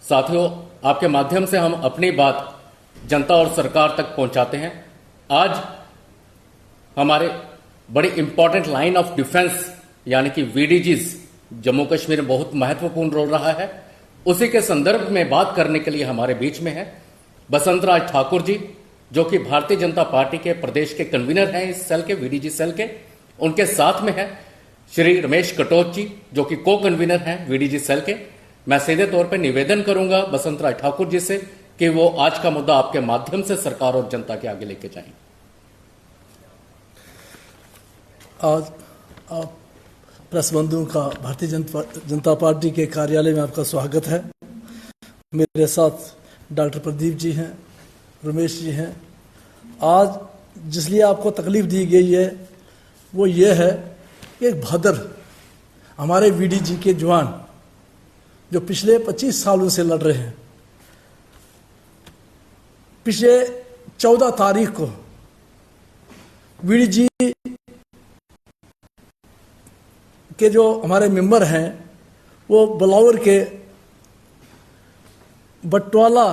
साथियों, आपके माध्यम से हम अपनी बात जनता और सरकार तक पहुंचाते हैं। आज हमारे बड़ी इंपॉर्टेंट लाइन ऑफ डिफेंस यानी कि वीडीजीज जम्मू कश्मीर में बहुत महत्वपूर्ण रोल रहा है, उसी के संदर्भ में बात करने के लिए हमारे बीच में है बसंत राज ठाकुर जी, जो कि भारतीय जनता पार्टी के प्रदेश के कन्वीनर हैं इस सेल के, वीडीजी सेल के। उनके साथ में है श्री रमेश कटोच जी, जो कि को कन्वीनर हैं वीडीजी सेल के। मैं सीधे तौर पर निवेदन करूंगा बसंत राज ठाकुर जी से कि वो आज का मुद्दा आपके माध्यम से सरकार और जनता के आगे लेके जाएं। आज आप प्रेस बंधुओं का भारतीय जनता पार्टी के कार्यालय में आपका स्वागत है। मेरे साथ डॉक्टर प्रदीप जी हैं, रमेश जी हैं। आज जिसलिए आपको तकलीफ दी गई है वो ये है कि एक भदर हमारे वीडीजी के जवान जो पिछले 25 सालों से लड़ रहे हैं, पिछले 14 तारीख को वीडीजी के जो हमारे मेंबर हैं वो बलौर के बटवाला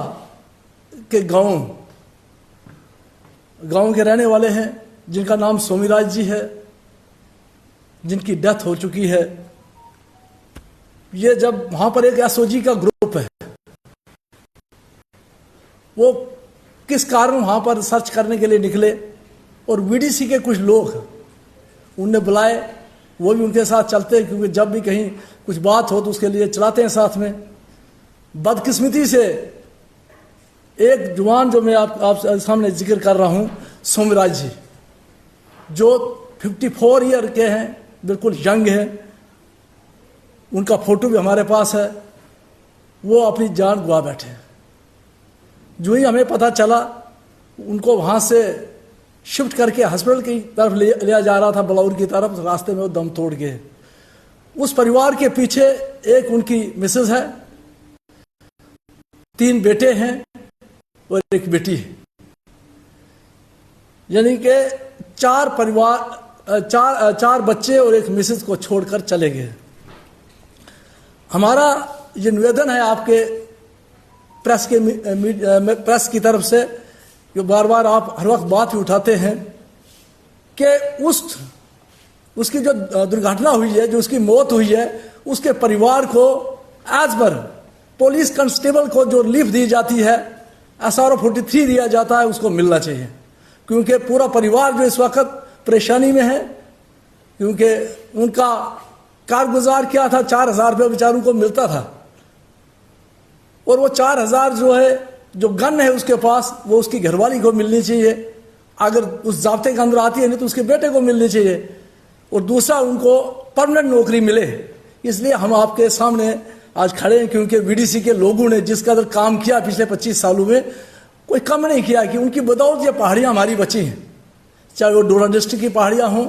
के गांव के रहने वाले हैं, जिनका नाम सोमीराज जी है, जिनकी डेथ हो चुकी है। ये जब वहां पर एक एसओजी का ग्रुप है, वो किस कारण वहां पर सर्च करने के लिए निकले और वीडीसी के कुछ लोग उनने बुलाए, वो भी उनके साथ चलते हैं, क्योंकि जब भी कहीं कुछ बात हो तो उसके लिए चलाते हैं साथ में। बदकिस्मती से एक जवान जो मैं आप सामने जिक्र कर रहा हूं, सोमराज जी, जो 54 ईयर के हैं, बिल्कुल यंग हैं, उनका फोटो भी हमारे पास है, वो अपनी जान गवा बैठे। जो ही हमें पता चला, उनको वहां से शिफ्ट करके हॉस्पिटल की तरफ लिया जा रहा था, बलौर की तरफ। रास्ते में वो दम तोड़ गए। उस परिवार के पीछे एक उनकी मिसेज है, 3 बेटे हैं और एक बेटी है, यानी कि 4 बच्चे और एक मिसेज को छोड़कर चले गए। हमारा ये निवेदन है आपके प्रेस की तरफ से, जो बार बार आप हर वक्त बात भी उठाते हैं कि उसकी जो दुर्घटना हुई है, जो उसकी मौत हुई है, उसके परिवार को एज पर पुलिस कांस्टेबल को जो रिलीफ दी जाती है, SRO 43 दिया जाता है, उसको मिलना चाहिए। क्योंकि पूरा परिवार जो इस वक्त परेशानी में है, क्योंकि उनका कारगुजार क्या था, 4,000 रुपये बेचारों को मिलता था, और वो 4,000 जो है, जो गन है उसके पास, वो उसकी घरवाली को मिलनी चाहिए। अगर उस जाब्ते के अंदर आती है नहीं तो उसके बेटे को मिलनी चाहिए, और दूसरा उनको परमानेंट नौकरी मिले। इसलिए हम आपके सामने आज खड़े हैं, क्योंकि वीडीसी के लोगों ने जिस कदर काम किया पिछले 25 सालों में, कोई कम नहीं किया कि उनकी बदौलत ये पहाड़ियाँ हमारी बची हैं। चाहे वो डोडा डिस्ट्रिक्ट की पहाड़ियाँ हों,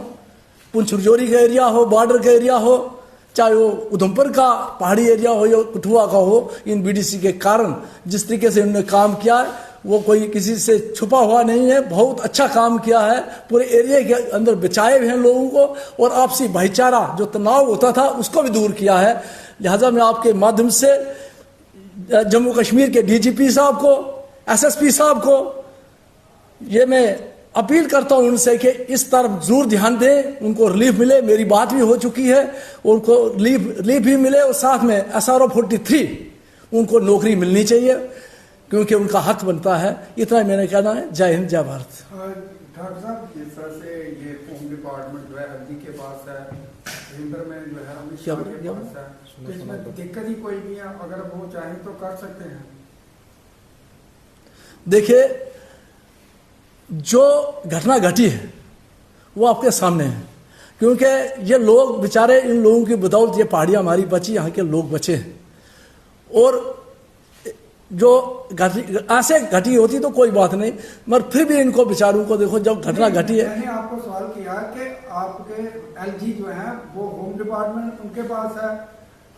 पुंछ रजौरी का एरिया हो, बॉर्डर का एरिया हो, चाहे वो उधमपुर का पहाड़ी एरिया हो या कठुआ का हो, इन बीडीसी के कारण जिस तरीके से उन्होंने काम किया है, वो कोई किसी से छुपा हुआ नहीं है। बहुत अच्छा काम किया है, पूरे एरिया के अंदर बचाए हुए हैं लोगों को, और आपसी भाईचारा जो तनाव होता था उसको भी दूर किया है। लिहाजा मैं आपके माध्यम से जम्मू कश्मीर के डीजीपी साहब को, एसएसपी साहब को ये मैं अपील करता हूं उनसे कि इस तरफ जरूर ध्यान दें, उनको रिलीफ मिले। मेरी बात भी हो चुकी है, उनको रिलीफ भी मिले, और साथ में SRO 43 उनको नौकरी मिलनी चाहिए, क्योंकि उनका हक बनता है। इतना मैंने कहना है। जय हिंद, जय भारत। डॉक्टर साहब, जिस तरह से ये होम डिपार्टमेंट जो है हल्दी के पास है, रिंदर में जो है अमित शाह के पास है, तो इसमें दिक्कत ही कोई नहीं है, अगर वो चाहे तो कर सकते हैं। देखिए, जो घटना घटी है वो आपके सामने है, क्योंकि ये लोग बेचारे, इन लोगों की बदौलत ये पहाड़ियाँ हमारी बची, यहाँ के लोग बचे हैं। और जो ऐसे घटी होती तो कोई बात नहीं, मगर फिर भी इनको बेचारों को देखो, जब घटना घटी है। मैंने आपको सवाल किया कि आपके LG जो है वो होम डिपार्टमेंट उनके पास है,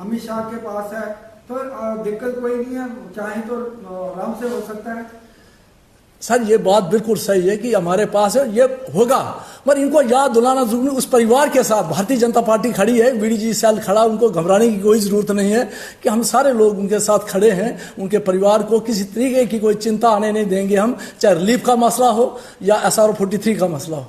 अमित शाह के पास है, तो दिक्कत कोई नहीं है, चाहे तो आराम से हो सकता है। सर ये बात बिल्कुल सही है कि हमारे पास है, ये होगा, मगर इनको याद दिलाना जरूरी, उस परिवार के साथ भारतीय जनता पार्टी खड़ी है, बीडीजी सेल खड़ा, उनको घबराने की कोई जरूरत नहीं है कि हम सारे लोग उनके साथ खड़े हैं। उनके परिवार को किसी तरीके की कोई चिंता आने नहीं देंगे हम, चाहे रिलीफ का मसला हो या SRO 43 का मसला हो।